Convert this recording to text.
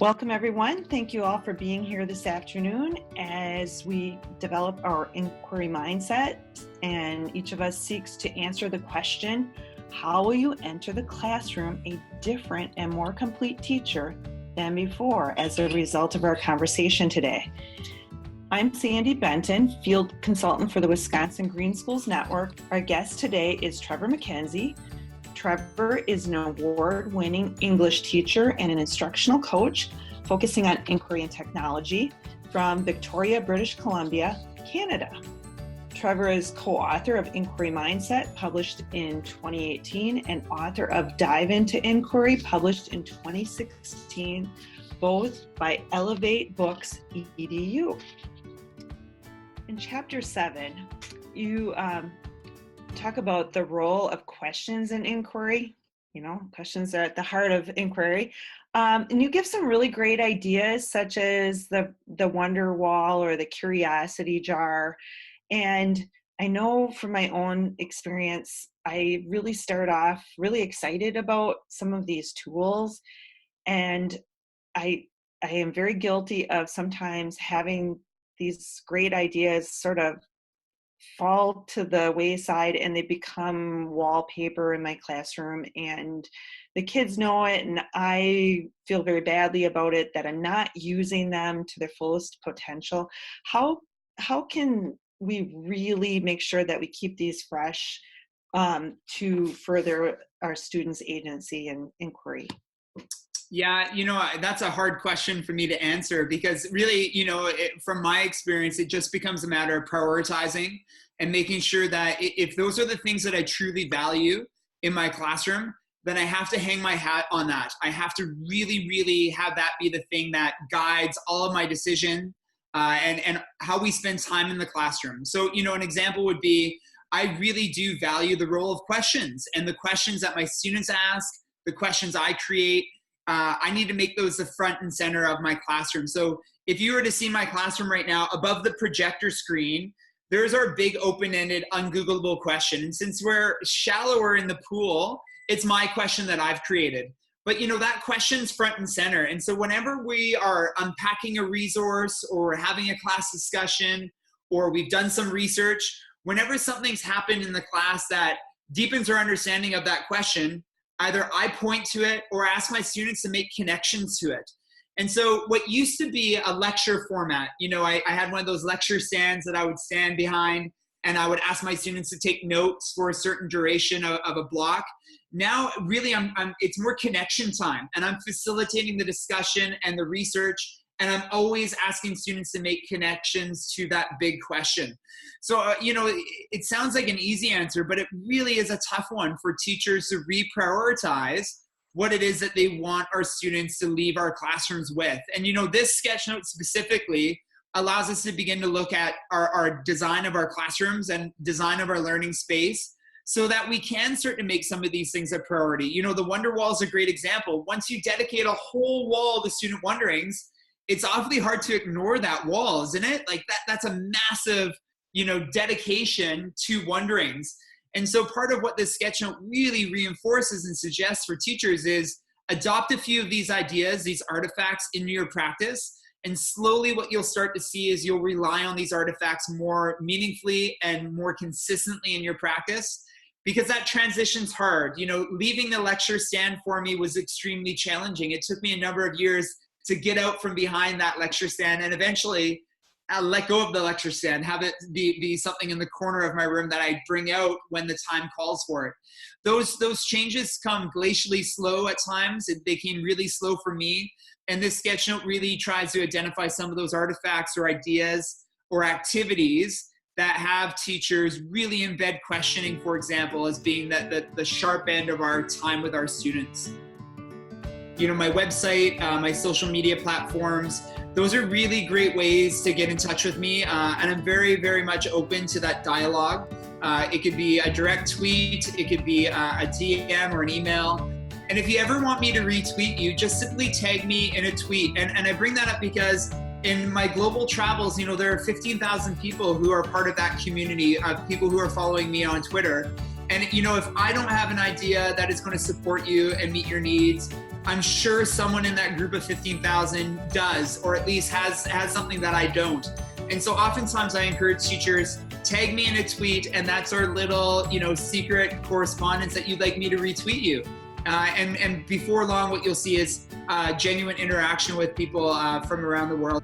Welcome, everyone. Thank you all for being here this afternoon as we develop our inquiry mindset, and each of us seeks to answer the question, how will you enter the classroom a different and more complete teacher than before as a result of our conversation today? I'm Sandy Benton, Field Consultant for the Wisconsin Green Schools Network. Our guest today is Trevor MacKenzie. Trevor is an award-winning English teacher and an instructional coach focusing on inquiry and technology from Victoria, British Columbia, Canada. Trevor is co-author of Inquiry Mindset, published in 2018, and author of Dive into Inquiry, published in 2016, both by Elevate Books EDU. In Chapter 7, you talk about the role of questions in inquiry. Questions are at the heart of inquiry. And you give some really great ideas, such as the wonder wall or the curiosity jar. And I know from my own experience, I really started off really excited about some of these tools. And I am very guilty of sometimes having these great ideas sort of fall to the wayside and they become wallpaper in my classroom, and the kids know it, and I feel very badly about it that I'm not using them to their fullest potential. How can we really make sure that we keep these fresh to further our students' agency and inquiry? Yeah, that's a hard question for me to answer because really, from my experience, it just becomes a matter of prioritizing and making sure that if those are the things that I truly value in my classroom, then I have to hang my hat on that. I have to really, really have that be the thing that guides all of my decision and how we spend time in the classroom. So, an example would be, I really do value the role of questions and the questions that my students ask, the questions I create. I need to make those the front and center of my classroom. So if you were to see my classroom right now, above the projector screen, there's our big open-ended, ungoogleable question. And since we're shallower in the pool, it's my question that I've created. But that question's front and center. And so whenever we are unpacking a resource or having a class discussion, or we've done some research, whenever something's happened in the class that deepens our understanding of that question, either I point to it or ask my students to make connections to it. And so what used to be a lecture format, I had one of those lecture stands that I would stand behind and I would ask my students to take notes for a certain duration of a block. Now, really, it's more connection time, and I'm facilitating the discussion and the research, and I'm always asking students to make connections to that big question. So, it sounds like an easy answer, but it really is a tough one for teachers to reprioritize what it is that they want our students to leave our classrooms with. And, this sketch note specifically allows us to begin to look at our design of our classrooms and design of our learning space so that we can start to make some of these things a priority. The Wonder Wall is a great example. Once you dedicate a whole wall to student wonderings, it's awfully hard to ignore that wall, isn't it? Like that's a massive, dedication to wonderings. And so part of what this sketch note really reinforces and suggests for teachers is adopt a few of these ideas, these artifacts into your practice. And slowly what you'll start to see is you'll rely on these artifacts more meaningfully and more consistently in your practice, because that transition's hard. Leaving the lecture stand for me was extremely challenging. It took me a number of years to get out from behind that lecture stand and eventually let go of the lecture stand, have it be something in the corner of my room that I bring out when the time calls for it. Those changes come glacially slow at times. They came really slow for me. And this sketch note really tries to identify some of those artifacts or ideas or activities that have teachers really embed questioning, for example, as being the sharp end of our time with our students. My website, my social media platforms, those are really great ways to get in touch with me. And I'm very, very much open to that dialogue. It could be a direct tweet, it could be a DM or an email. And if you ever want me to retweet you, just simply tag me in a tweet. And I bring that up because in my global travels, there are 15,000 people who are part of that community of people who are following me on Twitter. And, you know, if I don't have an idea that is going to support you and meet your needs, I'm sure someone in that group of 15,000 does, or at least has something that I don't. And so oftentimes I encourage teachers, tag me in a tweet, and that's our little, you know, secret correspondence that you'd like me to retweet you. And before long, what you'll see is genuine interaction with people from around the world.